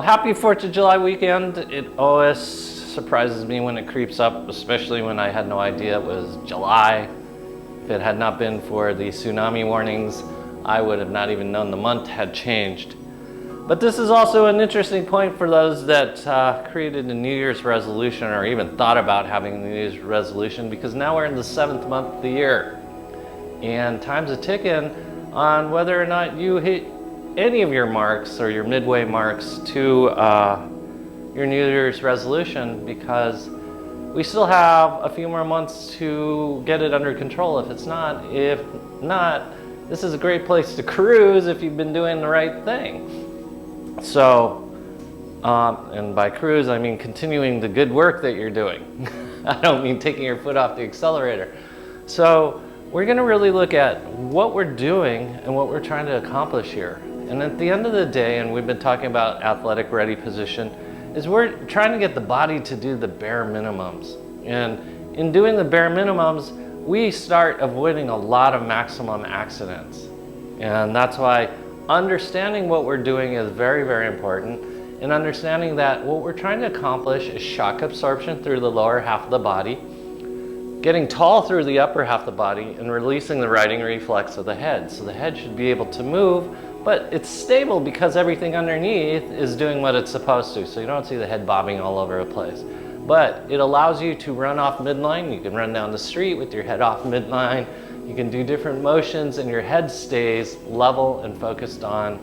happy 4th of July weekend. It always surprises me when it creeps up, especially when I had no idea it was July. If it had not been for the tsunami warnings, I would have not even known the month had changed. But this is also an interesting point for those that created a New Year's resolution or even thought about having a New Year's resolution, because now we're in the 7th month of the year. And time's a ticking on whether or not you hit any of your marks or your midway marks to your New Year's resolution, because we still have a few more months to get it under control. If not, this is a great place to cruise if you've been doing the right thing. So, and by cruise, I mean continuing the good work that you're doing. I don't mean taking your foot off the accelerator. So we're going to really look at what we're doing and what we're trying to accomplish here. And at the end of the day, and we've been talking about athletic ready position, is we're trying to get the body to do the bare minimums. And in doing the bare minimums, we start avoiding a lot of maximum accidents. And that's why understanding what we're doing is very, very important. And understanding that what we're trying to accomplish is shock absorption through the lower half of the body, getting tall through the upper half of the body, and releasing the riding reflex of the head. So the head should be able to move, but it's stable because everything underneath is doing what it's supposed to. So you don't see the head bobbing all over the place. But it allows you to run off midline. You can run down the street with your head off midline. You can do different motions and your head stays level and focused on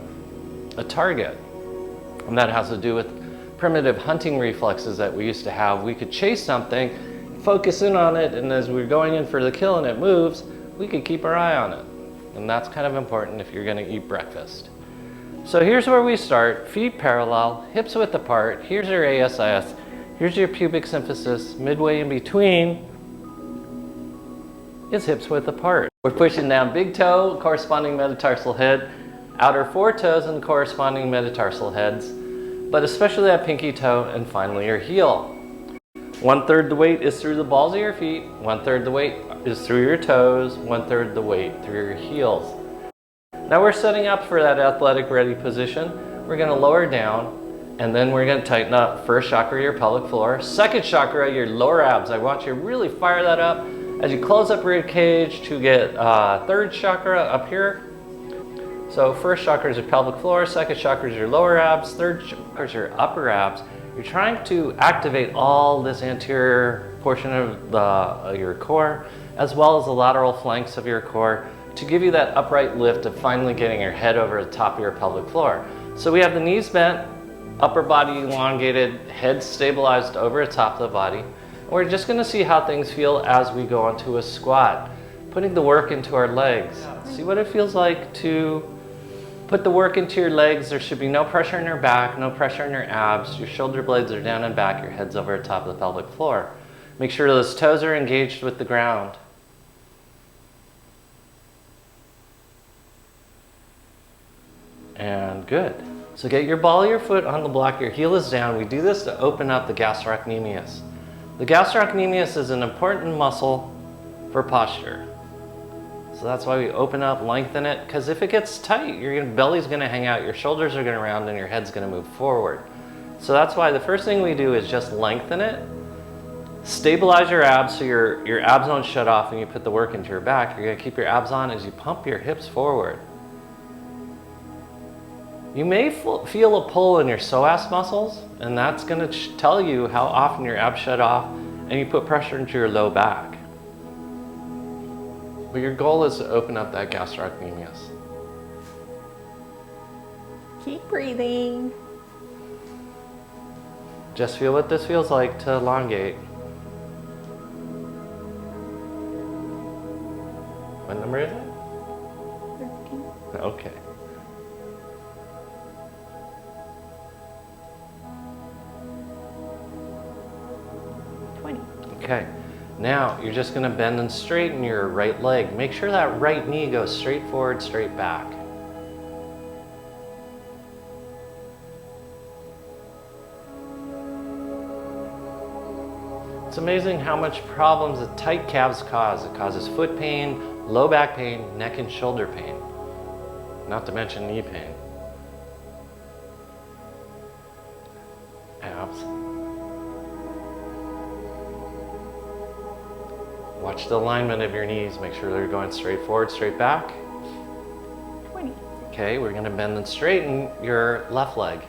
a target. And that has to do with primitive hunting reflexes that we used to have. We could chase something, focus in on it, and as we're going in for the kill and it moves, we could keep our eye on it. And that's kind of important if you're going to eat breakfast. So here's where we start. Feet parallel, hips width apart. Here's your ASIS. Here's your pubic symphysis. Midway in between is hips width apart. We're pushing down big toe, corresponding metatarsal head, outer four toes and corresponding metatarsal heads, but especially that pinky toe, and finally your heel. 1/3 the weight is through the balls of your feet, 1/3 the weight is through your toes, 1/3 the weight through your heels. Now we're setting up for that athletic ready position. We're going to lower down, and then we're going to tighten up first chakra, your pelvic floor, second chakra, your lower abs. I want you to really fire that up as you close up rib cage to get third chakra up here. So first chakra is your pelvic floor, second chakra is your lower abs, third chakra is your upper abs. You're trying to activate all this anterior portion of your core, as well as the lateral flanks of your core, to give you that upright lift of finally getting your head over the top of your pelvic floor. So we have the knees bent, upper body elongated, head stabilized over the top of the body. And we're just going to see how things feel as we go into a squat, putting the work into our legs. See what it feels like to put the work into your legs. There should be no pressure in your back, no pressure in your abs. Your shoulder blades are down and back, your head's over the top of the pelvic floor. Make sure those toes are engaged with the ground. And good. So get your ball of your foot on the block, your heel is down. We do this to open up the gastrocnemius. The gastrocnemius is an important muscle for posture. So that's why we open up, lengthen it, because if it gets tight, your belly's going to hang out, your shoulders are going to round, and your head's going to move forward. So that's why the first thing we do is just lengthen it, stabilize your abs so your abs don't shut off and you put the work into your back. You're going to keep your abs on as you pump your hips forward. You may feel a pull in your psoas muscles, and that's going to tell you how often your abs shut off and you put pressure into your low back. But your goal is to open up that gastrocnemius. Keep breathing. Just feel what this feels like to elongate. What number is it? 13. Okay. Okay, now you're just going to bend and straighten your right leg. Make sure that right knee goes straight forward, straight back. It's amazing how much problems that tight calves cause. It causes foot pain, low back pain, neck and shoulder pain, not to mention knee pain. abs. Watch the alignment of your knees. Make sure they're going straight forward, straight back. 20. Okay, we're gonna bend and straighten your left leg.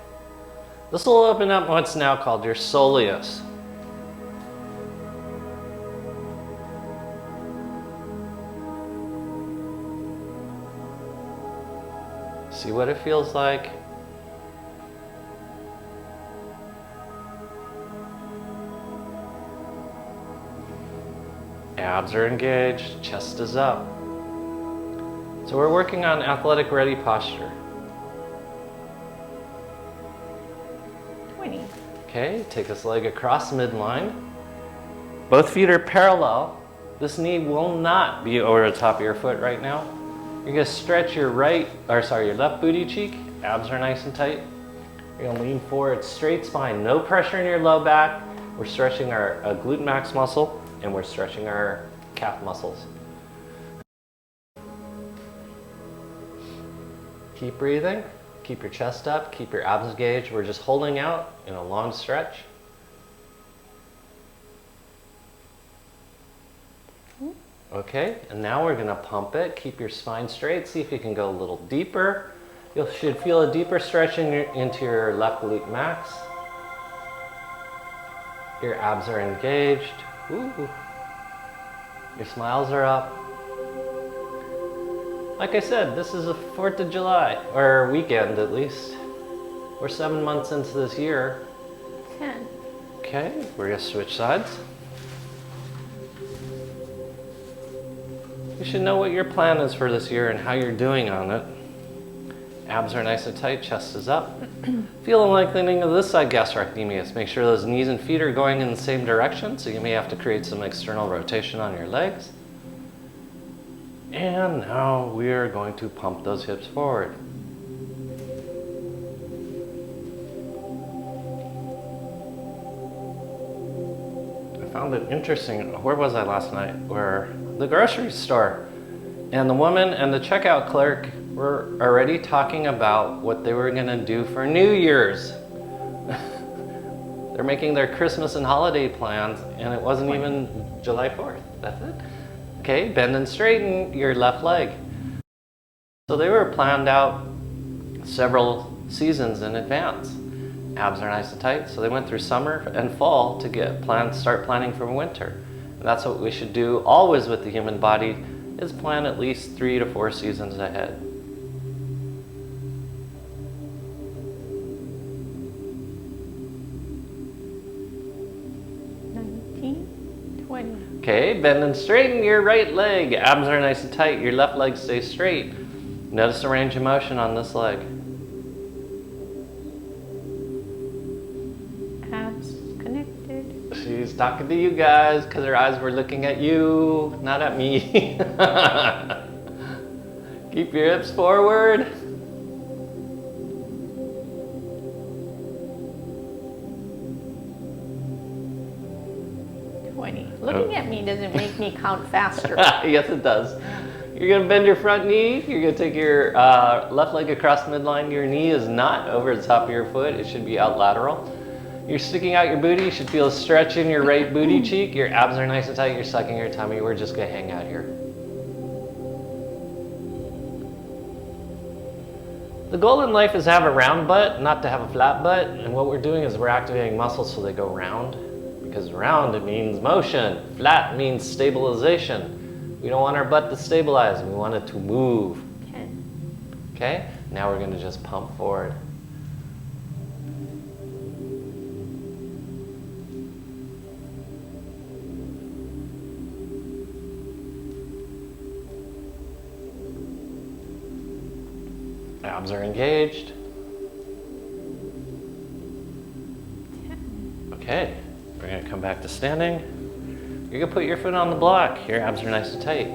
This will open up what's now called your soleus. See what it feels like. Abs are engaged, chest is up. So we're working on athletic ready posture. 20. Okay, take this leg across midline. Both feet are parallel. This knee will not be over the top of your foot right now. You're gonna stretch your your left booty cheek. Abs are nice and tight. You're gonna lean forward, straight spine, no pressure in your low back. We're stretching our glute max muscle and we're stretching our calf muscles. Keep breathing, keep your chest up, keep your abs engaged. We're just holding out in a long stretch. Okay, and now we're gonna pump it. Keep your spine straight. See if you can go a little deeper. You should feel a deeper stretch into your left glute max. Your abs are engaged. Ooh. Your smiles are up. Like I said, this is the 4th of July, or weekend at least. We're 7 months into this year. 10. Okay, we're gonna switch sides. You should know what your plan is for this year and how you're doing on it. Abs are nice and tight, chest is up. Feel a lengthening of this side gastrocnemius. Make sure those knees and feet are going in the same direction, so you may have to create some external rotation on your legs. And now we are going to pump those hips forward. I found it interesting. Where was I last night? The grocery store. And the woman and the checkout clerk were already talking about what they were gonna do for New Year's. They're making their Christmas and holiday plans, and it wasn't even July 4th. That's it. Okay, bend and straighten your left leg. So they were planned out several seasons in advance. Abs are nice and tight, so they went through summer and fall to start planning for winter. And that's what we should do always with the human body, is plan at least 3 to 4 seasons ahead. Okay, bend and straighten your right leg. Abs are nice and tight. Your left leg stays straight. Notice the range of motion on this leg. Abs connected. She's talking to you guys because her eyes were looking at you, not at me. Keep your hips forward. Looking at me doesn't make me count faster. Yes, it does. You're gonna bend your front knee. You're gonna take your left leg across midline. Your knee is not over the top of your foot. It should be out lateral. You're sticking out your booty. You should feel a stretch in your right booty cheek. Your abs are nice and tight. You're sucking your tummy. We're just gonna hang out here. The goal in life is to have a round butt, not to have a flat butt. And what we're doing is we're activating muscles so they go round. Because round, it means motion. Flat means stabilization. We don't want our butt to stabilize. We want it to move. 10. Okay? Now we're going to just pump forward. Abs are engaged. 10. Okay. We're gonna come back to standing. You're gonna put your foot on the block. Your abs are nice and tight.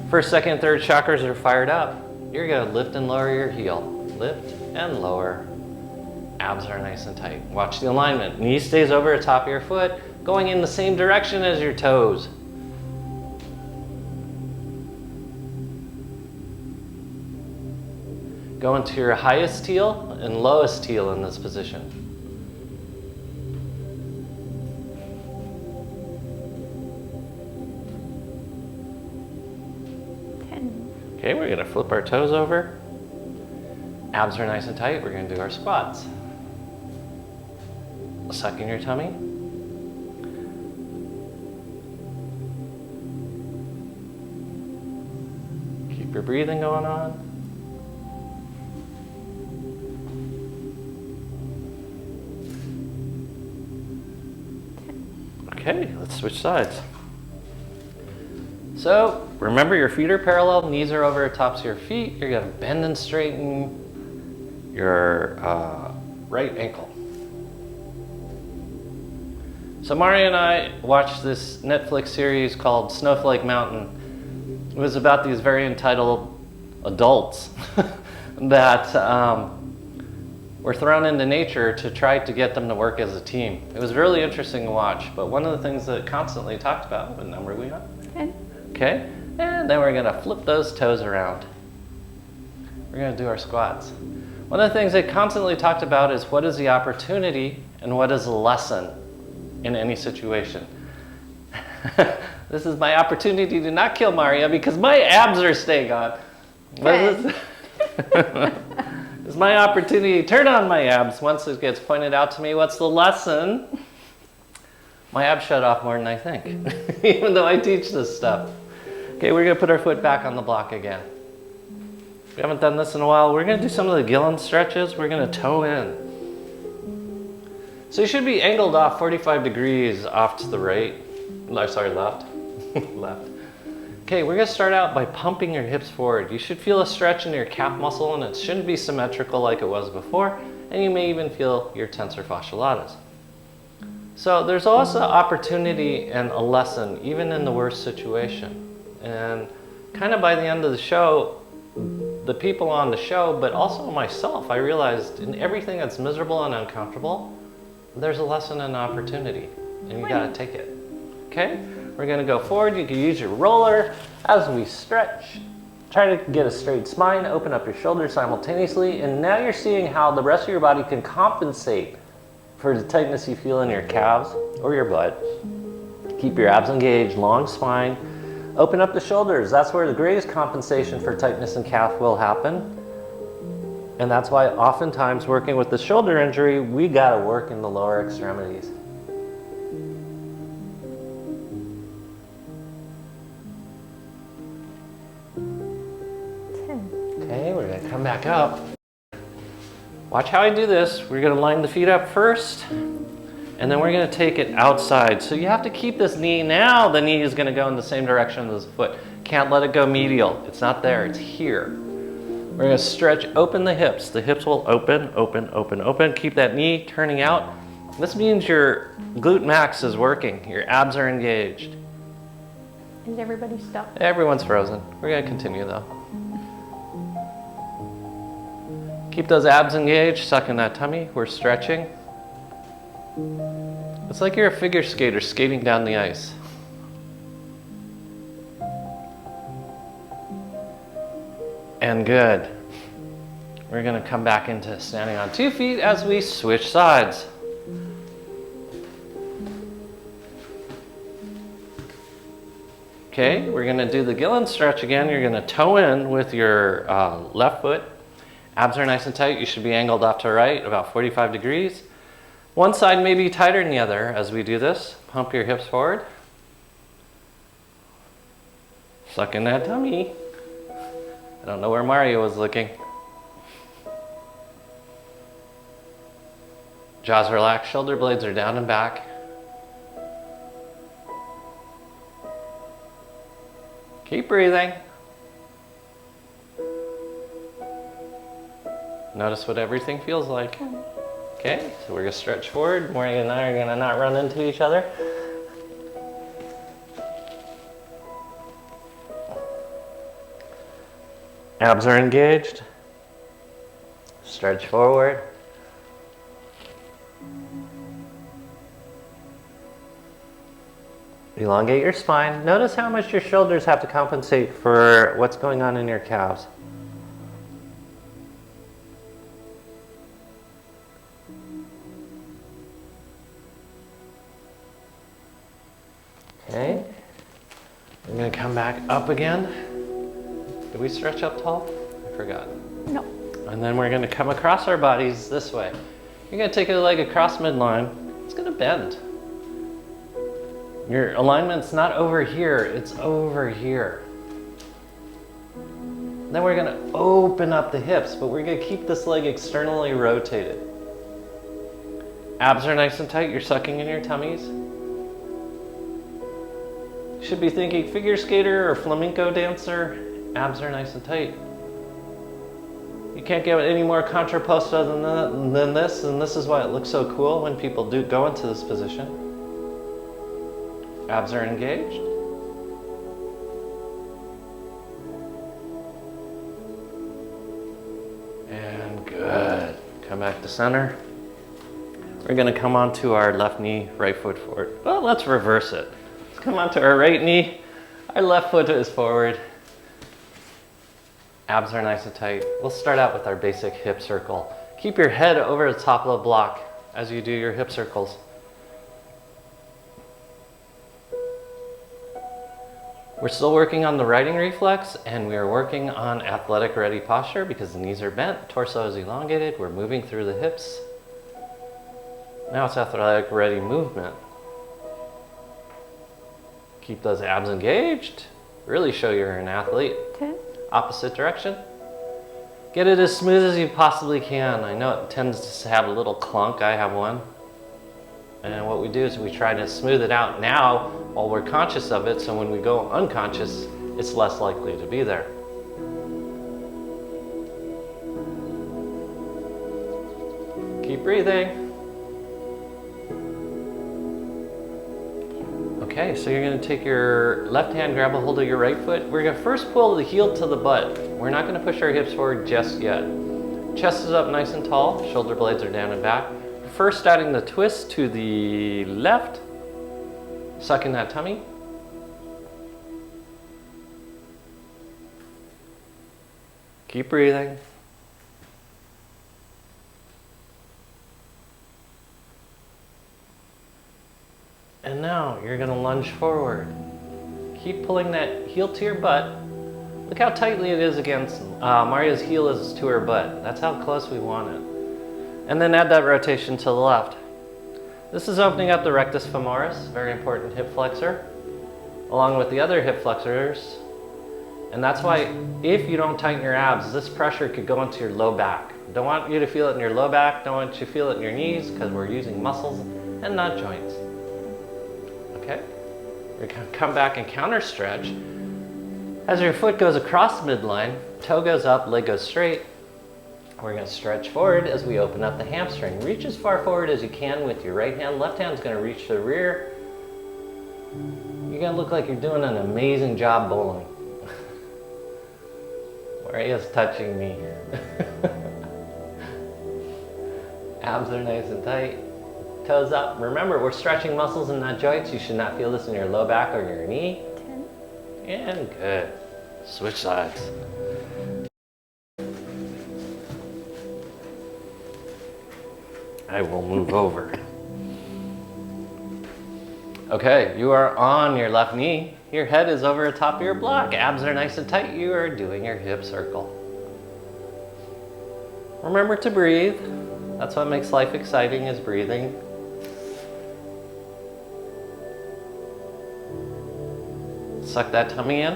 First, second, third chakras are fired up. You're gonna lift and lower your heel. Lift and lower. Abs are nice and tight. Watch the alignment. Knee stays over the top of your foot, going in the same direction as your toes. Go into your highest heel and lowest heel in this position. Okay, we're gonna flip our toes over. Abs are nice and tight. We're gonna do our squats. Suck in your tummy. Keep your breathing going on. Okay, let's switch sides. So remember, your feet are parallel, knees are over the tops of your feet. You're gonna bend and straighten your right ankle. So Mario and I watched this Netflix series called Snowflake Mountain. It was about these very entitled adults that were thrown into nature to try to get them to work as a team. It was really interesting to watch, but one of the things that constantly talked about, what number are we on? 10. Okay, and then we're gonna flip those toes around. We're gonna do our squats. One of the things they constantly talked about is what is the opportunity and what is the lesson in any situation. This is my opportunity to not kill Mario because my abs are staying on. This is my opportunity to turn on my abs once it gets pointed out to me. What's the lesson? My abs shut off more than I think, even though I teach this stuff. Okay, we're gonna put our foot back on the block again. We haven't done this in a while. We're gonna do some of the Gillen stretches. We're gonna toe in. So you should be angled off 45 degrees off to the right. Sorry, left. Left. Okay, we're gonna start out by pumping your hips forward. You should feel a stretch in your calf muscle, and it shouldn't be symmetrical like it was before, and you may even feel your tensor fasciolatus. So there's also opportunity and a lesson, even in the worst situation. And kind of by the end of the show, the people on the show, but also myself, I realized in everything that's miserable and uncomfortable, there's a lesson and an opportunity, and you gotta take it. Okay, we're gonna go forward. You can use your roller as we stretch. Try to get a straight spine, open up your shoulders simultaneously, and now you're seeing how the rest of your body can compensate for the tightness you feel in your calves or your butt. Keep your abs engaged, long spine. Open up the shoulders. That's where the greatest compensation for tightness in calf will happen. And that's why oftentimes working with the shoulder injury, we gotta work in the lower extremities. Okay, we're gonna come back up. Watch how I do this. We're gonna line the feet up first, and then we're gonna take it outside. So you have to keep this knee. Now the knee is gonna go in the same direction as the foot. Can't let it go medial. It's not there, it's here. We're gonna stretch, open the hips. The hips will open, open, open, open. Keep that knee turning out. This means your glute max is working. Your abs are engaged. Is everybody stuck? Everyone's frozen. We're gonna continue though. Keep those abs engaged, suck in that tummy. We're stretching. It's like you're a figure skater skating down the ice. And good. We're gonna come back into standing on 2 feet as we switch sides. Okay, we're gonna do the Gillen stretch again. You're gonna toe in with your left foot. Abs are nice and tight. You should be angled off to the right, about 45 degrees. One side may be tighter than the other as we do this. Pump your hips forward. Suck in that tummy. I don't know where Mario was looking. Jaws relaxed, shoulder blades are down and back. Keep breathing. Notice what everything feels like. Okay, so we're gonna stretch forward. Mario and I are gonna not run into each other. Abs are engaged. Stretch forward. Elongate your spine. Notice how much your shoulders have to compensate for what's going on in your calves. Okay, we're going to come back up again. Did we stretch up tall? I forgot. No. And then we're gonna come across our bodies this way. You're gonna take a leg across midline. It's gonna bend. Your alignment's not over here, it's over here. Then we're gonna open up the hips, but we're gonna keep this leg externally rotated. Abs are nice and tight, you're sucking in your tummies. You should be thinking figure skater or flamenco dancer. Abs are nice and tight. You can't get any more contrapposto than this, and this is why it looks so cool when people do go into this position. Abs are engaged. And good. Come back to center. We're gonna come onto our left knee, right foot forward. Well, let's reverse it. Let's come onto our right knee. Our left foot is forward. Abs are nice and tight. We'll start out with our basic hip circle. Keep your head over the top of the block as you do your hip circles. We're still working on the riding reflex, and we are working on athletic ready posture because the knees are bent, torso is elongated, we're moving through the hips. Now it's athletic ready movement. Keep those abs engaged. Really show you're an athlete. 10. Opposite direction. Get it as smooth as you possibly can. I know it tends to have a little clunk. I have one. And what we do is we try to smooth it out now while we're conscious of it, so when we go unconscious, it's less likely to be there. Keep breathing. Okay, so you're gonna take your left hand, grab a hold of your right foot. We're gonna first pull the heel to the butt. We're not gonna push our hips forward just yet. Chest is up nice and tall, shoulder blades are down and back. First adding the twist to the left, sucking that tummy. Keep breathing. And now you're gonna lunge forward. Keep pulling that heel to your butt. Look how tightly it is against, Maria's heel is to her butt. That's how close we want it. And then add that rotation to the left. This is opening up the rectus femoris, very important hip flexor, along with the other hip flexors. And that's why if you don't tighten your abs, this pressure could go into your low back. Don't want you to feel it in your low back, don't want you to feel it in your knees, because we're using muscles and not joints. Okay, we're gonna come back and counter stretch. As your foot goes across midline, toe goes up, leg goes straight. We're gonna stretch forward as we open up the hamstring. Reach as far forward as you can with your right hand. Left hand's gonna reach to the rear. You're gonna look like you're doing an amazing job bowling. Maria's touching me. Abs are nice and tight. Toes up. Remember, we're stretching muscles and not joints. You should not feel this in your low back or your knee. 10. And good. Switch sides. I will move over. Okay, you are on your left knee. Your head is over the top of your block. Abs are nice and tight. You are doing your hip circle. Remember to breathe. That's what makes life exciting, is breathing. Suck that tummy in.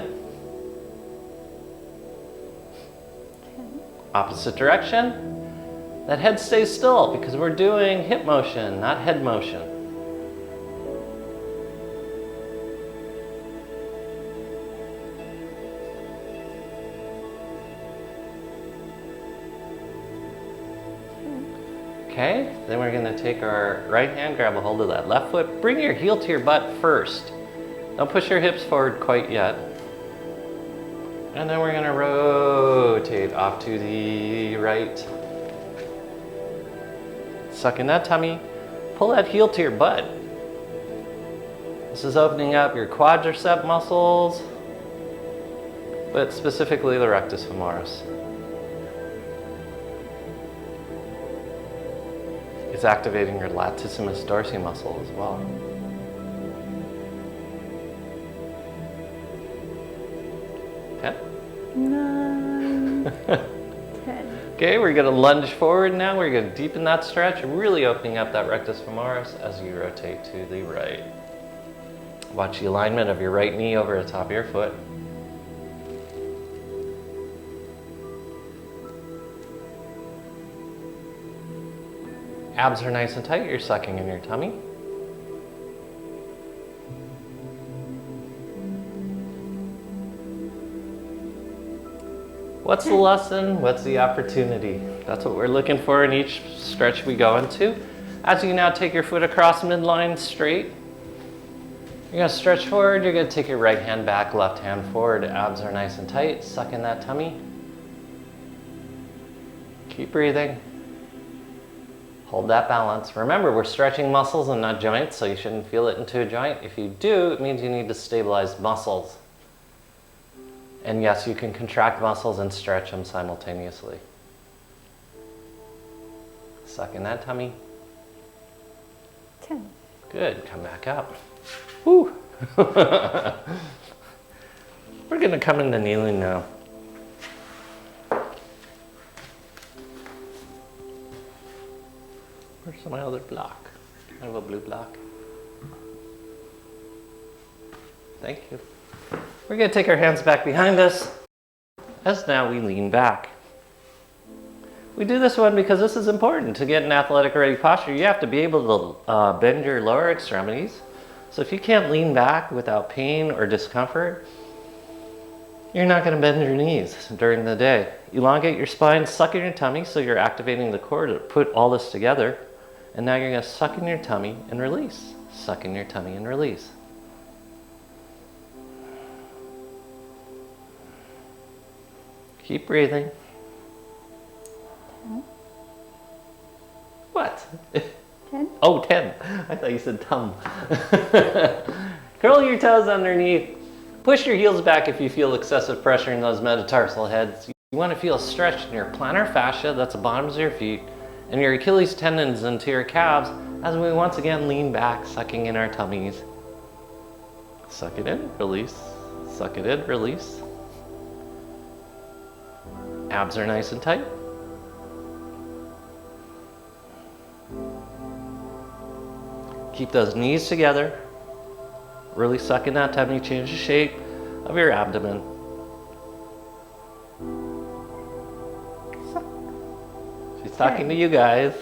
10. Opposite direction. That head stays still because we're doing hip motion, not head motion. Okay, then we're gonna take our right hand, grab a hold of that left foot, bring your heel to your butt first. Don't push your hips forward quite yet. And then we're gonna rotate off to the right. Suck in that tummy, pull that heel to your butt. This is opening up your quadricep muscles, but specifically the rectus femoris. It's activating your latissimus dorsi muscle as well. Okay? 9, 10. Okay, we're gonna lunge forward now. We're gonna deepen that stretch, really opening up that rectus femoris as you rotate to the right. Watch the alignment of your right knee over the top of your foot. Abs are nice and tight, you're sucking in your tummy. What's the lesson? What's the opportunity? That's what we're looking for in each stretch we go into. As you now take your foot across midline straight, you're gonna stretch forward, you're gonna take your right hand back, left hand forward. Abs are nice and tight, suck in that tummy. Keep breathing. Hold that balance. Remember, we're stretching muscles and not joints, so you shouldn't feel it into a joint. If you do, it means you need to stabilize muscles. And yes, you can contract muscles and stretch them simultaneously. Suck in that tummy. 10. Good, come back up. Woo. We're gonna come into kneeling now. Where's my other block? I have a blue block. Thank you. We're gonna take our hands back behind us as now we lean back. We do this one because this is important. To get an athletic ready posture, you have to be able to bend your lower extremities. So if you can't lean back without pain or discomfort, you're not gonna bend your knees during the day. Elongate your spine, suck in your tummy so you're activating the core to put all this together. And now you're gonna suck in your tummy and release. Suck in your tummy and release. Keep breathing. 10. What? 10. Oh, 10. I thought you said tum. Curl your toes underneath. Push your heels back if you feel excessive pressure in those metatarsal heads. You want to feel stretch in your plantar fascia, that's the bottoms of your feet, and your Achilles tendons into your calves as we once again lean back, sucking in our tummies. Suck it in, release. Suck it in, release. Abs are nice and tight. Keep those knees together. Really suck in that tummy, change the shape of your abdomen. Suck. She's talking to you guys.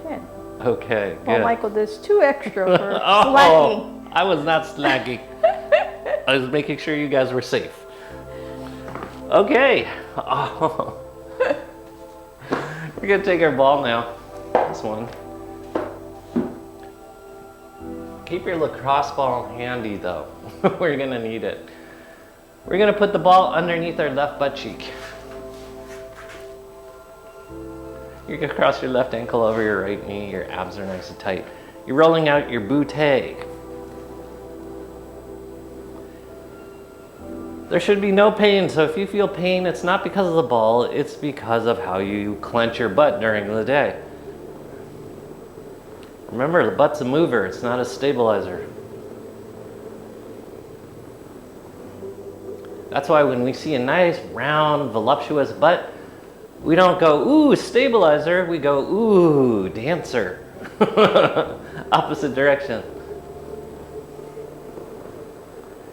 10. Okay, good. Well, Michael does 2 extra for Oh, slacking. I was not slacking. I was making sure you guys were safe. Okay. Oh. We're gonna take our ball now. This one. Keep your lacrosse ball handy though. We're gonna need it. We're gonna put the ball underneath our left butt cheek. You're gonna cross your left ankle over your right knee. Your abs are nice and tight. You're rolling out your bootay. There should be no pain, so if you feel pain, it's not because of the ball, it's because of how you clench your butt during the day. Remember, the butt's a mover, it's not a stabilizer. That's why when we see a nice, round, voluptuous butt, we don't go, ooh, stabilizer, we go, ooh, dancer. Opposite direction.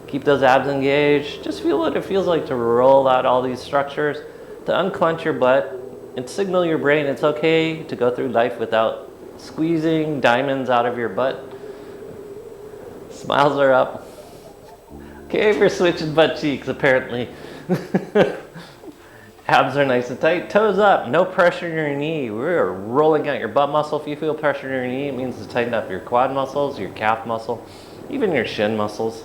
Keep those abs engaged. Just feel what it feels like to roll out all these structures, to unclench your butt and signal your brain it's okay to go through life without squeezing diamonds out of your butt. Smiles are up. Okay, we're switching butt cheeks apparently. Abs are nice and tight. Toes up, no pressure in your knee. We're rolling out your butt muscle. If you feel pressure in your knee, it means to tighten up your quad muscles, your calf muscle, even your shin muscles.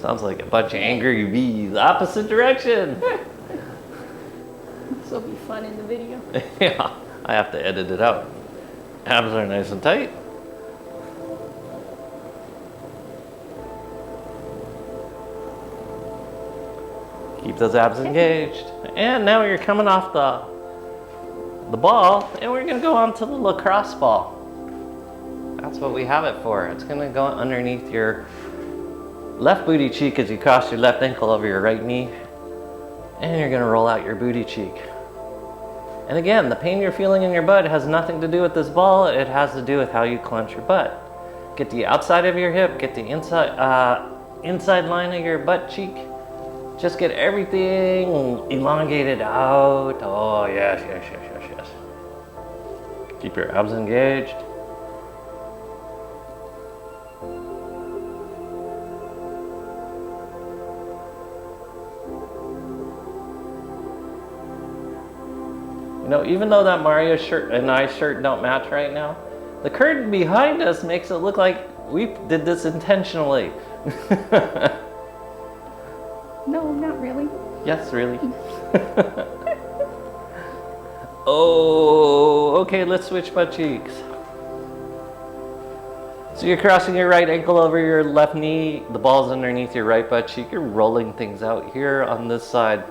Sounds like a bunch of angry bees. Opposite direction. This will be fun in the video. Yeah, I have to edit it out. Abs are nice and tight. Keep those abs engaged. And now you're coming off the ball, and we're gonna go on to the lacrosse ball. That's what we have it for. It's gonna go underneath your left booty cheek as you cross your left ankle over your right knee, and you're gonna roll out your booty cheek. And again, the pain you're feeling in your butt has nothing to do with this ball. It has to do with how you clench your butt. Get the outside of your hip, get the inside line of your butt cheek. Just get everything elongated out. Oh, yes, yes, yes, yes, yes. Keep your abs engaged. You know, even though that Mario shirt and I shirt don't match right now, the curtain behind us makes it look like we did this intentionally. No, not really. Yes, really. Oh, okay, let's switch butt cheeks. So you're crossing your right ankle over your left knee, the ball's underneath your right butt cheek, you're rolling things out here on this side.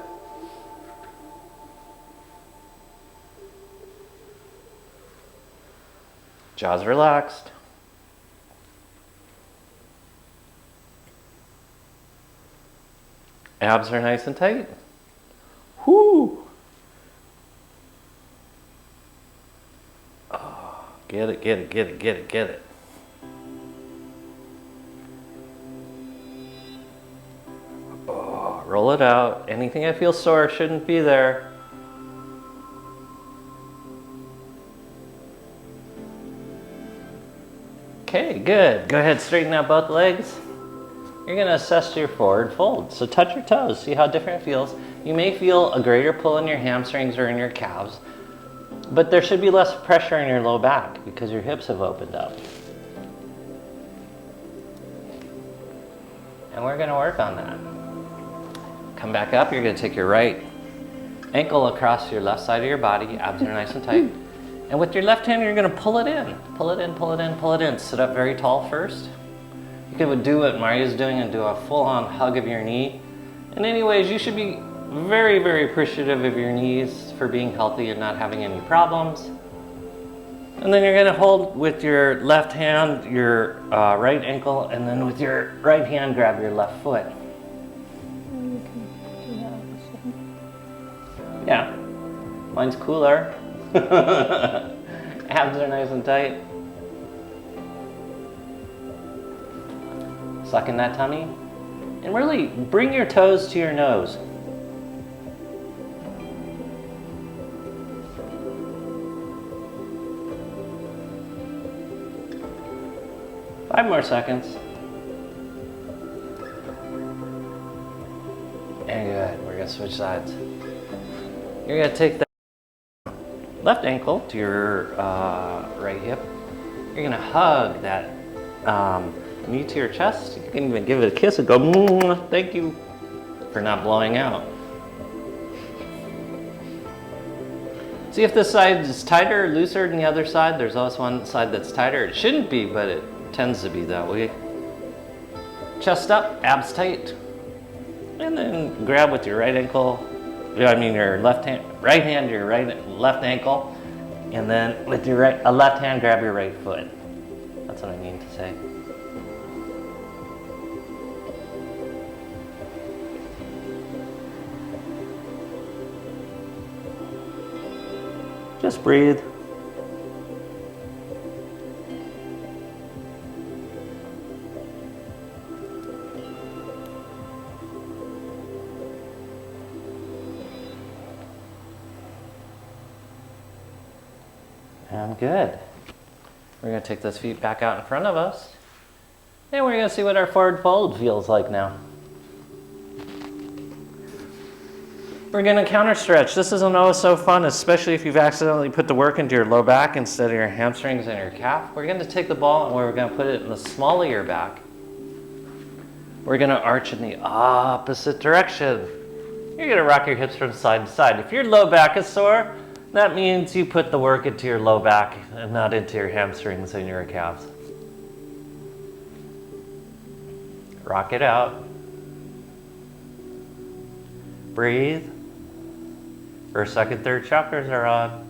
Jaws relaxed. Abs are nice and tight. Whoo! Oh, get it, get it, get it, get it, get it. Oh, roll it out. Anything that feels sore shouldn't be there. Okay, good. Go ahead, straighten out both legs. You're gonna assess your forward fold. So touch your toes, see how different it feels. You may feel a greater pull in your hamstrings or in your calves, but there should be less pressure in your low back because your hips have opened up. And we're gonna work on that. Come back up, you're gonna take your right ankle across your left side of your body, abs are nice and tight. And with your left hand, you're gonna pull it in. Pull it in, pull it in, pull it in. Sit up very tall first. You could do what Mario's doing and do a full-on hug of your knee. And anyways, you should be very, very appreciative of your knees for being healthy and not having any problems. And then you're gonna hold with your left hand your right ankle, and then with your right hand, grab your left foot. You can do that on the second. Yeah, mine's cooler. Abs are nice and tight. Suck in that tummy. And really bring your toes to your nose. Five more seconds. And good. We're gonna switch sides. You're gonna take that left ankle to your right hip. You're gonna hug that knee to your chest. You can even give it a kiss and go, "Mwah, thank you for not blowing out." See if this side is tighter or looser than the other side. There's always one side that's tighter. It shouldn't be, but it tends to be that way. Chest up, abs tight. And then grab with your right ankle, your left hand, right hand, your left ankle, and then with your left hand, grab your right foot. That's what I mean to say. Just breathe. And good. We're going to take those feet back out in front of us. And we're going to see what our forward fold feels like now. We're going to counter stretch. This isn't always so fun, especially if you've accidentally put the work into your low back instead of your hamstrings and your calf. We're going to take the ball and we're going to put it in the small of your back. We're going to arch in the opposite direction. You're going to rock your hips from side to side. If your low back is sore, that means you put the work into your low back and not into your hamstrings and your calves. Rock it out. Breathe. First, second, third chakras are on.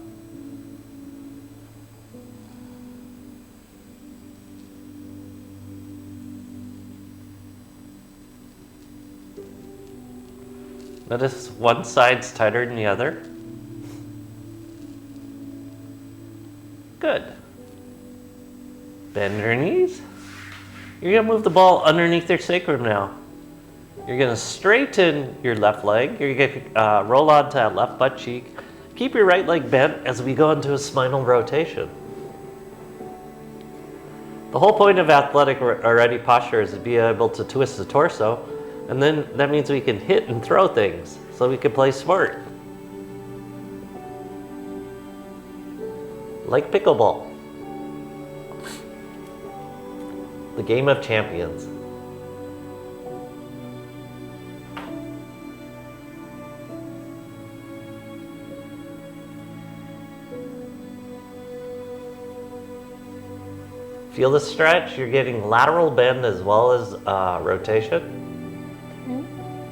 Notice one side's tighter than the other. Good. Bend your knees. You're gonna move the ball underneath your sacrum now. You're gonna straighten your left leg. You're gonna roll onto that left butt cheek. Keep your right leg bent as we go into a spinal rotation. The whole point of athletic or ready posture is to be able to twist the torso, and then that means we can hit and throw things, so we can play smart. Like pickleball. The game of champions. Feel the stretch? You're getting lateral bend as well as rotation.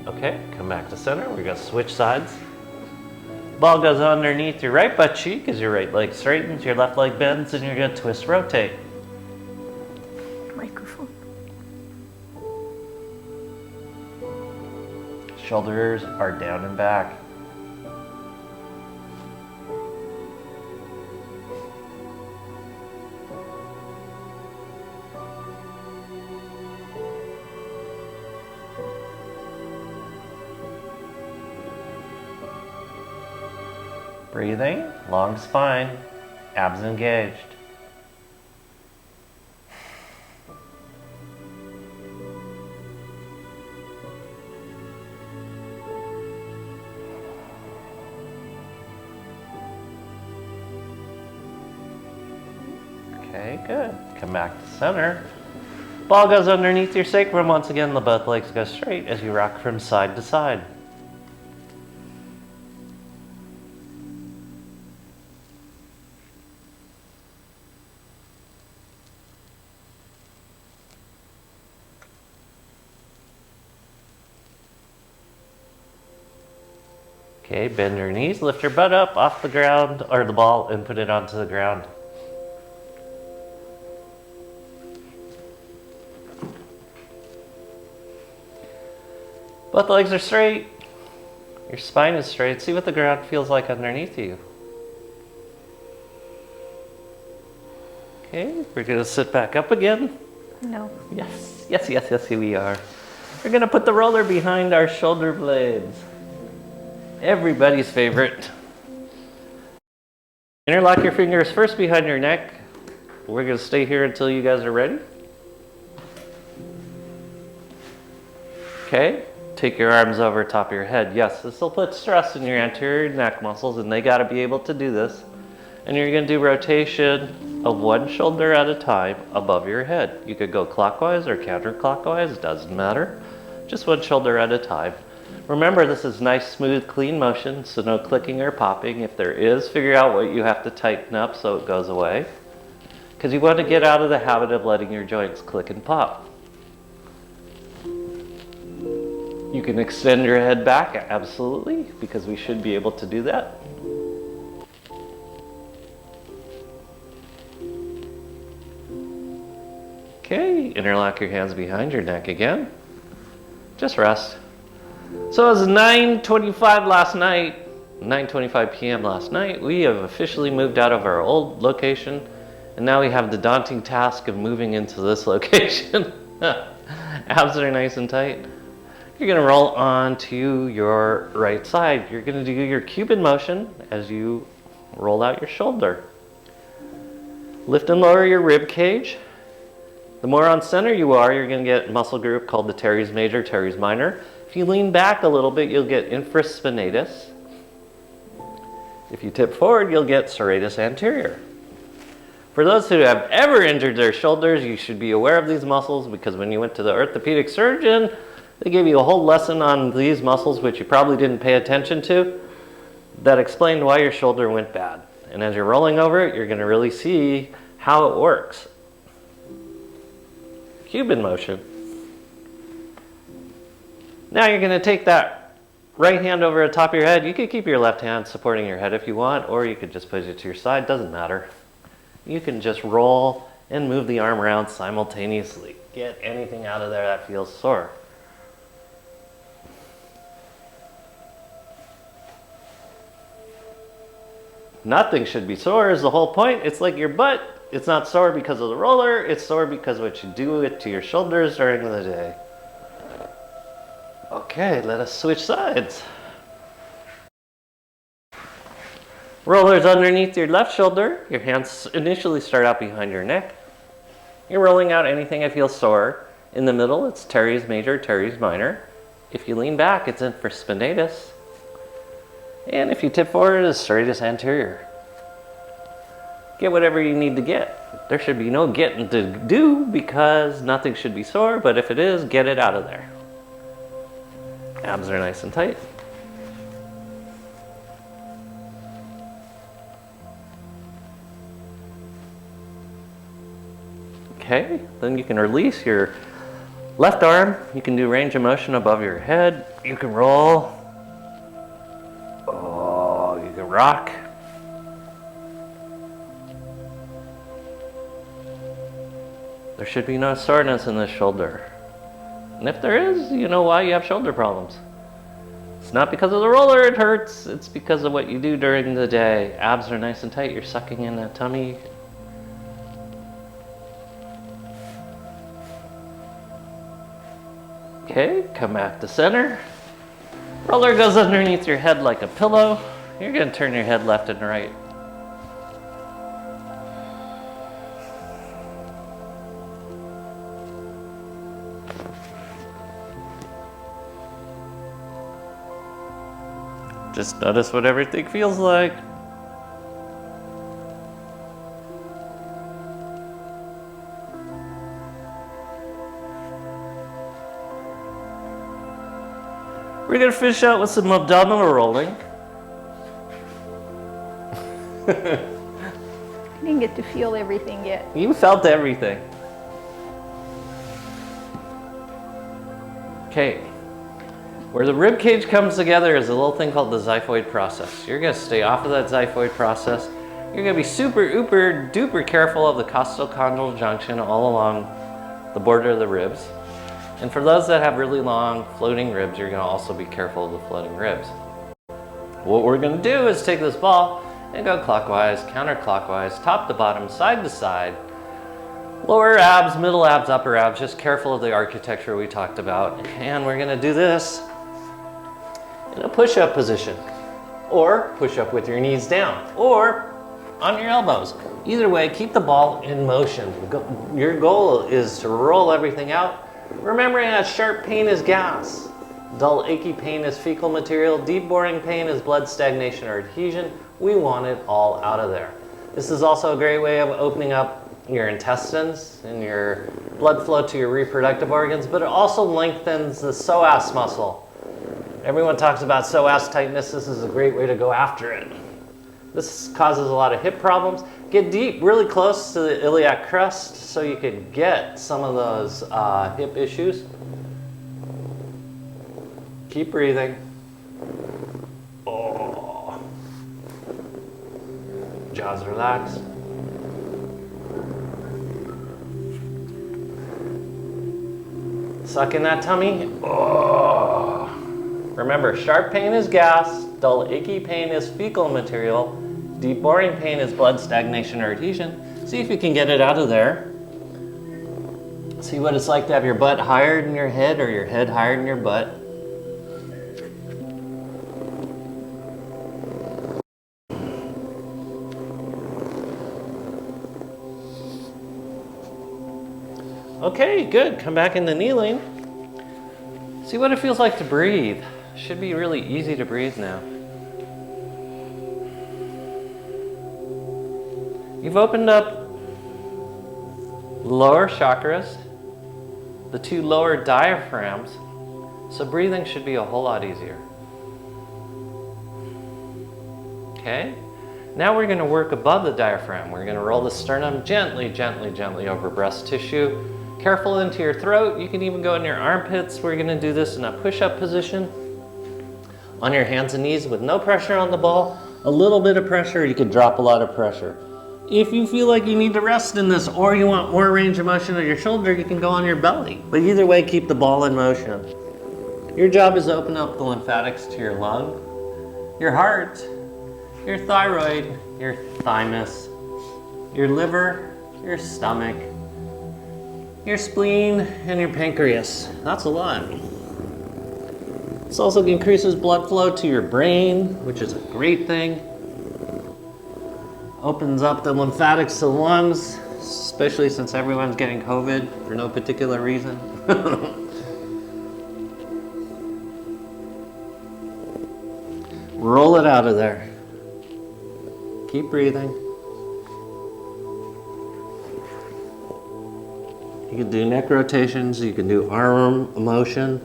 Okay, come back to center. We're gonna switch sides. Ball goes underneath your right butt cheek as your right leg straightens, your left leg bends, and you're gonna twist rotate. Microphone. Shoulders are down and back. Breathing, long spine, abs engaged. Okay, good. Come back to center. Ball goes underneath your sacrum. Once again, the both legs go straight as you rock from side to side. Okay, bend your knees, lift your butt up off the ground, or the ball, and put it onto the ground. Both legs are straight. Your spine is straight. See what the ground feels like underneath you. Okay, we're gonna sit back up again. No. Yes, yes, yes, yes, here we are. We're gonna put the roller behind our shoulder blades. Everybody's favorite. Interlock your fingers first behind your neck. We're gonna stay here until you guys are ready. Okay, take your arms over top of your head. Yes, this will put stress in your anterior neck muscles, and they gotta be able to do this. And you're gonna do rotation of one shoulder at a time above your head. You could go clockwise or counterclockwise, doesn't matter. Just one shoulder at a time. Remember, this is nice, smooth, clean motion, so no clicking or popping. If there is, figure out what you have to tighten up so it goes away. Because you want to get out of the habit of letting your joints click and pop. You can extend your head back, absolutely, because we should be able to do that. Okay, interlock your hands behind your neck again. Just rest. So it was 9:25 last night, 9:25 p.m. last night. We have officially moved out of our old location, and now we have the daunting task of moving into this location. Abs are nice and tight. You're gonna roll onto your right side. You're gonna do your Cuban motion as you roll out your shoulder. Lift and lower your rib cage. The more on center you are, you're gonna get a muscle group called the teres major, teres minor. If you lean back a little bit, you'll get infraspinatus. If you tip forward, you'll get serratus anterior. For those who have ever injured their shoulders, you should be aware of these muscles, because when you went to the orthopedic surgeon, they gave you a whole lesson on these muscles, which you probably didn't pay attention to, that explained why your shoulder went bad. And as you're rolling over it, you're gonna really see how it works. Cuban motion. Now you're gonna take that right hand over the top of your head. You could keep your left hand supporting your head if you want, or you could just push it to your side, doesn't matter. You can just roll and move the arm around simultaneously. Get anything out of there that feels sore. Nothing should be sore is the whole point. It's like your butt. It's not sore because of the roller. It's sore because what you do it to your shoulders during the day. Okay, let us switch sides. Rollers underneath your left shoulder. Your hands initially start out behind your neck. You're rolling out anything that feels sore. In the middle, it's teres major, teres minor. If you lean back, it's infraspinatus. And if you tip forward, it's serratus anterior. Get whatever you need to get. There should be no getting to do because nothing should be sore, but if it is, get it out of there. Abs are nice and tight. Okay, then you can release your left arm. You can do range of motion above your head. You can roll. Oh, you can rock. There should be no soreness in this shoulder. And if there is, you know why you have shoulder problems. It's not because of the roller it hurts, it's because of what you do during the day. Abs are nice and tight, you're sucking in that tummy. Okay, come back to center. Roller goes underneath your head like a pillow. You're going to turn your head left and right. Just notice what everything feels like. We're going to finish out with some abdominal rolling. I didn't get to feel everything yet. You felt everything. Okay. Where the rib cage comes together is a little thing called the xiphoid process. You're going to stay off of that xiphoid process. You're going to be super, uber, duper careful of the costochondral junction all along the border of the ribs. And for those that have really long floating ribs, you're going to also be careful of the floating ribs. What we're going to do is take this ball and go clockwise, counterclockwise, top to bottom, side to side. Lower abs, middle abs, upper abs, just careful of the architecture we talked about. And we're going to do this in a push-up position, or push-up with your knees down, or on your elbows. Either way, keep the ball in motion. Your goal is to roll everything out. Remembering that sharp pain is gas, dull achy pain is fecal material, deep boring pain is blood stagnation or adhesion. We want it all out of there. This is also a great way of opening up your intestines and your blood flow to your reproductive organs, but it also lengthens the psoas muscle. Everyone talks about psoas tightness. This is a great way to go after it. This causes a lot of hip problems. Get deep, really close to the iliac crest so you could get some of those hip issues. Keep breathing. Oh. Jaws relaxed. Suck in that tummy. Oh. Remember, sharp pain is gas, dull achy pain is fecal material, deep boring pain is blood stagnation or adhesion. See if you can get it out of there. See what it's like to have your butt higher than your head or your head higher than your butt. Okay, good. Come back into kneeling. See what it feels like to breathe. Should be really easy to breathe now. You've opened up lower chakras, the two lower diaphragms, so breathing should be a whole lot easier. Okay, now we're going to work above the diaphragm. We're going to roll the sternum gently, gently, gently over breast tissue. Careful into your throat. You can even go in your armpits. We're going to do this in a push-up position. On your hands and knees with no pressure on the ball. A little bit of pressure, you can drop a lot of pressure. If you feel like you need to rest in this or you want more range of motion of your shoulder, you can go on your belly. But either way, keep the ball in motion. Your job is to open up the lymphatics to your lung, your heart, your thyroid, your thymus, your liver, your stomach, your spleen, and your pancreas. That's a lot. This also increases blood flow to your brain, which is a great thing. Opens up the lymphatics to the lungs, especially since everyone's getting COVID for no particular reason. Roll it out of there. Keep breathing. You can do neck rotations, you can do arm motion.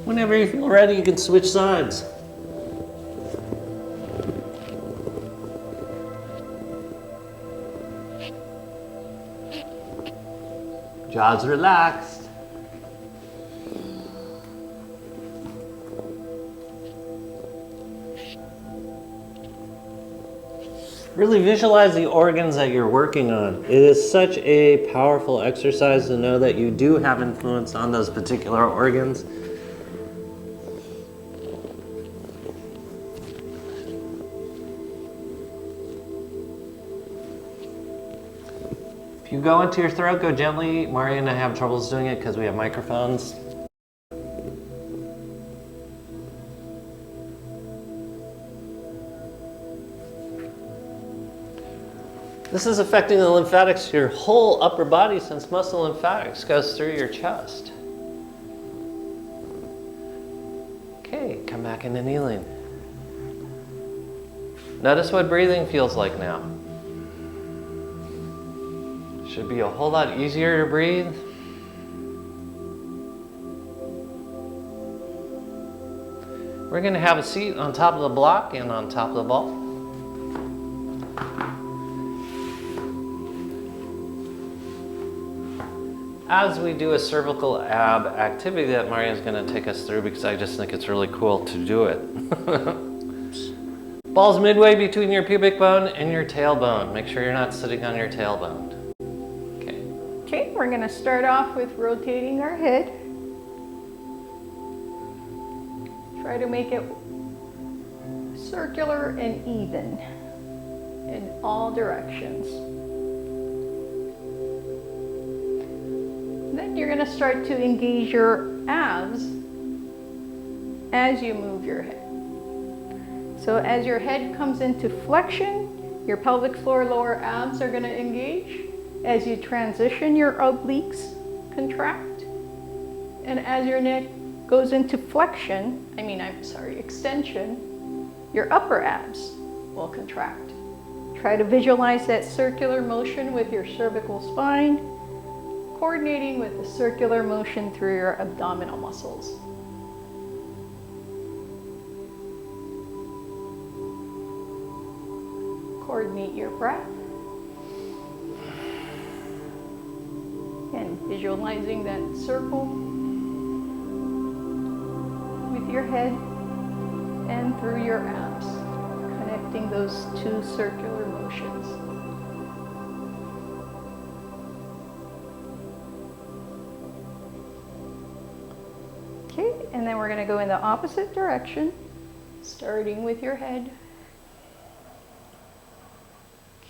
Whenever you feel ready, you can switch sides. Jaws relaxed. Really visualize the organs that you're working on. It is such a powerful exercise to know that you do have influence on those particular organs. If you go into your throat, go gently. Maria and I have troubles doing it because we have microphones. This is affecting the lymphatics, your whole upper body, since most of the lymphatics goes through your chest. Okay, come back into kneeling. Notice what breathing feels like now. Should be a whole lot easier to breathe. We're going to have a seat on top of the block and on top of the ball. As we do a cervical ab activity that Maria is going to take us through, because I just think it's really cool to do it. Ball's midway between your pubic bone and your tailbone. Make sure you're not sitting on your tailbone. Okay, we're going to start off with rotating our head. Try to make it circular and even in all directions. Then you're going to start to engage your abs as you move your head. So as your head comes into flexion, your pelvic floor lower abs are going to engage. As you transition, your obliques contract. And as your neck goes into extension, your upper abs will contract. Try to visualize that circular motion with your cervical spine, coordinating with the circular motion through your abdominal muscles. Coordinate your breath. And visualizing that circle with your head and through your abs, connecting those two circular motions. Okay, and then we're going to go in the opposite direction, starting with your head.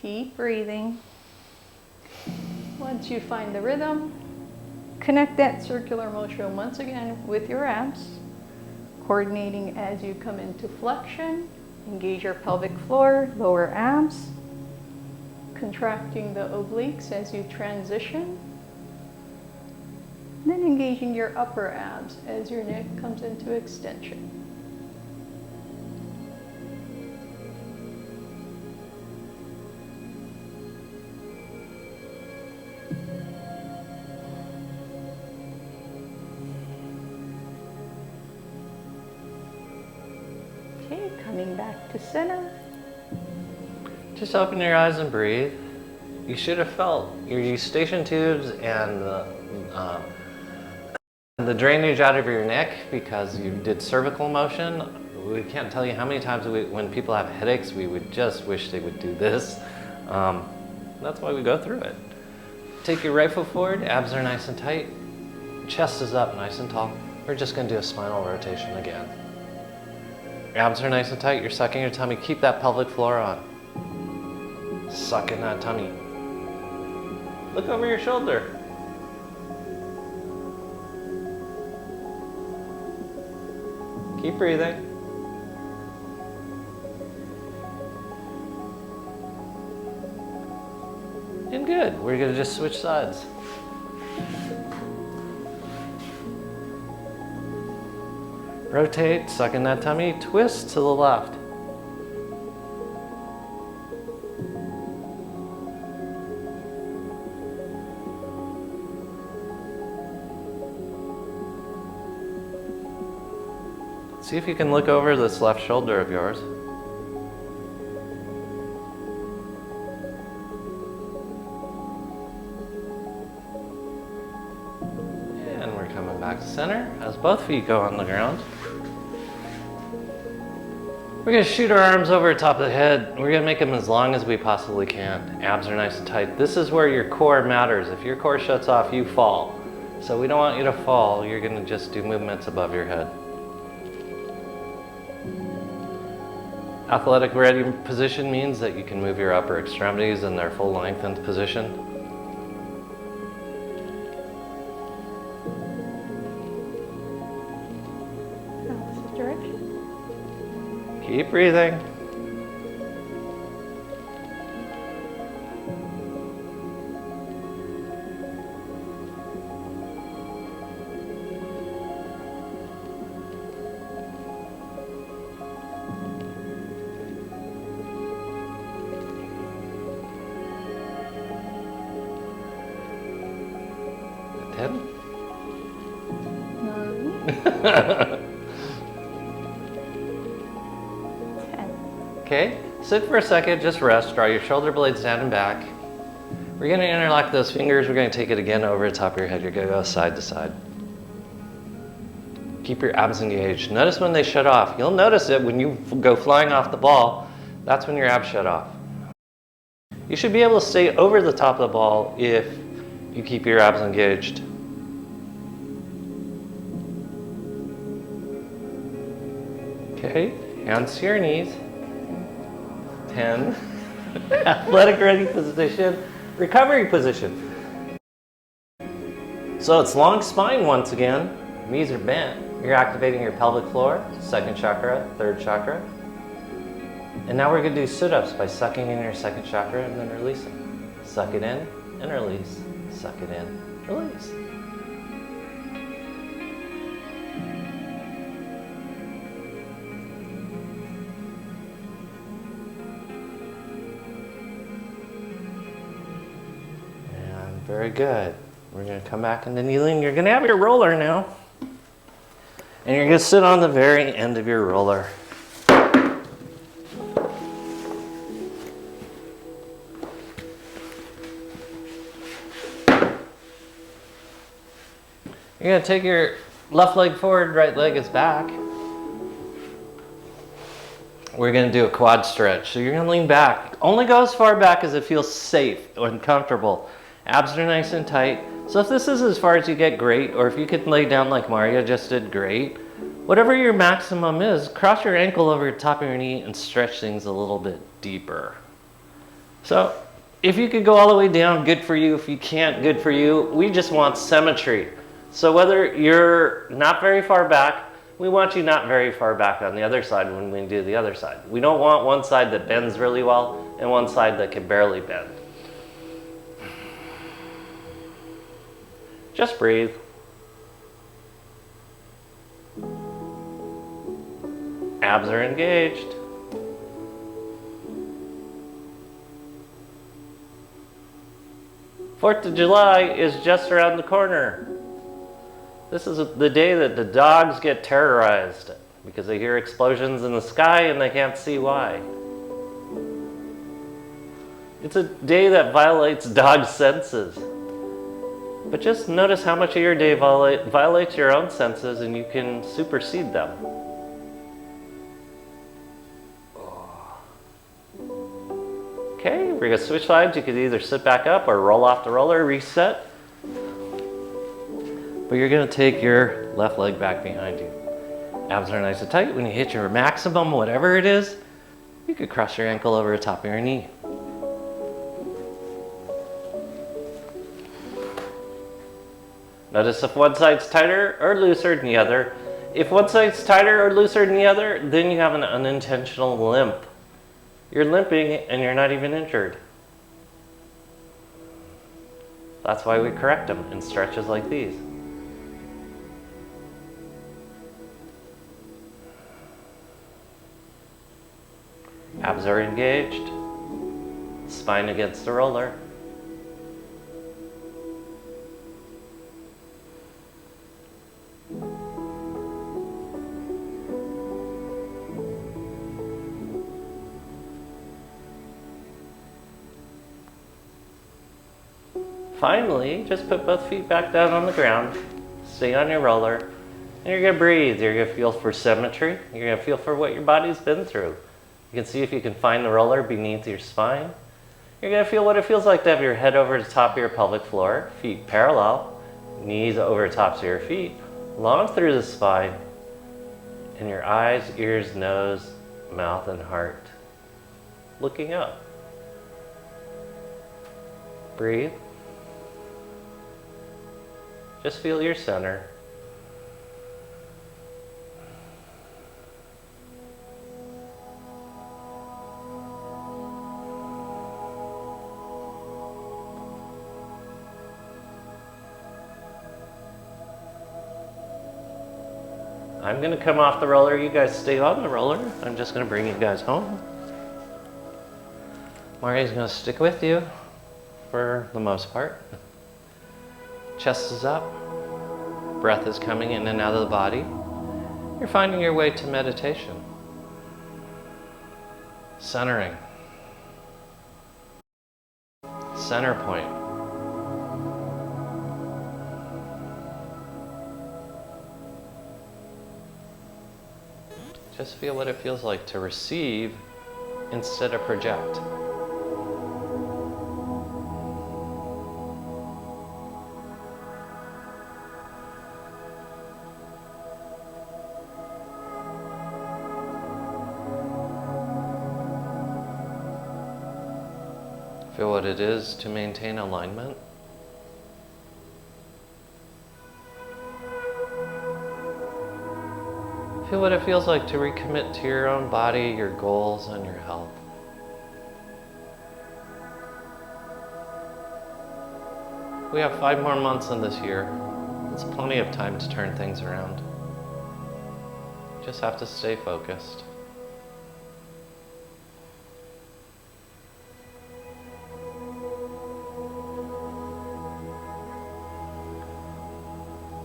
Keep breathing. Once you find the rhythm, connect that circular motion once again with your abs, coordinating as you come into flexion. Engage your pelvic floor, lower abs, contracting the obliques as you transition. Then engaging your upper abs as your neck comes into extension. Okay, coming back to center. Just open your eyes and breathe. You should have felt your eustachian tubes and the drainage out of your neck because you did cervical motion. We can't tell you how many times when people have headaches, we would just wish they would do this. That's why we go through it. take your right foot forward, abs are nice and tight, chest is up nice and tall. We're just gonna do a spinal rotation again. Abs are nice and tight, you're sucking your tummy, keep that pelvic floor on. Suck in that tummy. Look over your shoulder. Keep breathing. And good, we're gonna just switch sides. Rotate, suck in that tummy, twist to the left. See if you can look over this left shoulder of yours. And we're coming back to center as both feet go on the ground. We're gonna shoot our arms over the top of the head. We're gonna make them as long as we possibly can. Abs are nice and tight. This is where your core matters. If your core shuts off, you fall. So we don't want you to fall. You're gonna just do movements above your head. Athletic ready position means that you can move your upper extremities in their full lengthened position. Opposite direction. Keep breathing. Okay, sit for a second, just rest, draw your shoulder blades down and back. We're gonna interlock those fingers, we're gonna take it again over the top of your head, you're gonna go side to side. Keep your abs engaged. Notice when they shut off. You'll notice it when you go flying off the ball, that's when your abs shut off. You should be able to stay over the top of the ball if you keep your abs engaged. Okay, hands to your knees. 10. Athletic ready position, recovery position. So it's long spine once again. Knees are bent. You're activating your pelvic floor, second chakra, third chakra. And now we're going to do sit-ups by sucking in your second chakra and then releasing. Suck it in and release. Suck it in, release. Very good. We're going to come back into kneeling. You're going to have your roller now. And you're going to sit on the very end of your roller. You're going to take your left leg forward, right leg is back. We're going to do a quad stretch. So you're going to lean back. Only go as far back as it feels safe and comfortable. Abs are nice and tight. So if this is as far as you get, great. Or if you could lay down like Mario just did, great. Whatever your maximum is, cross your ankle over the top of your knee and stretch things a little bit deeper. So if you could go all the way down, good for you. If you can't, good for you. We just want symmetry. So whether you're not very far back, we want you not very far back on the other side when we do the other side. We don't want one side that bends really well and one side that can barely bend. Just breathe. Abs are engaged. Fourth of July is just around the corner. This is the day that the dogs get terrorized because they hear explosions in the sky and they can't see why. It's a day that violates dog senses. But just notice how much of your day violates your own senses and you can supersede them. Okay, we're gonna switch sides. You can either sit back up or roll off the roller, reset. But you're gonna take your left leg back behind you. Abs are nice and tight. When you hit your maximum, whatever it is, you could cross your ankle over the top of your knee. Notice if one side's tighter or looser than the other. If one side's tighter or looser than the other, then you have an unintentional limp. You're limping and you're not even injured. That's why we correct them in stretches like these. Abs are engaged, spine against the roller. Finally, just put both feet back down on the ground, stay on your roller, and you're gonna breathe. You're gonna feel for symmetry. You're gonna feel for what your body's been through. You can see if you can find the roller beneath your spine. You're gonna feel what it feels like to have your head over the top of your pelvic floor, feet parallel, knees over the tops of your feet, long through the spine, and your eyes, ears, nose, mouth, and heart looking up. Breathe. Just feel your center. I'm going to come off the roller. You guys stay on the roller. I'm just going to bring you guys home. Mari's going to stick with you for the most part. Chest is up. Breath is coming in and out of the body. You're finding your way to meditation. Centering. Center point. Just feel what it feels like to receive instead of project. Feel what it is to maintain alignment. Feel what it feels like to recommit to your own body, your goals, and your health. We have 5 more months in this year. It's plenty of time to turn things around. Just have to stay focused.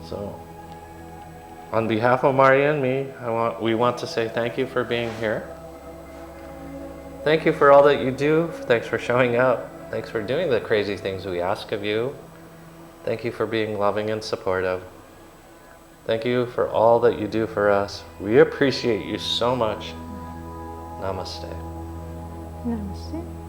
So, on behalf of Maria and me, we want to say thank you for being here. Thank you for all that you do. Thanks for showing up. Thanks for doing the crazy things we ask of you. Thank you for being loving and supportive. Thank you for all that you do for us. We appreciate you so much. Namaste. Namaste.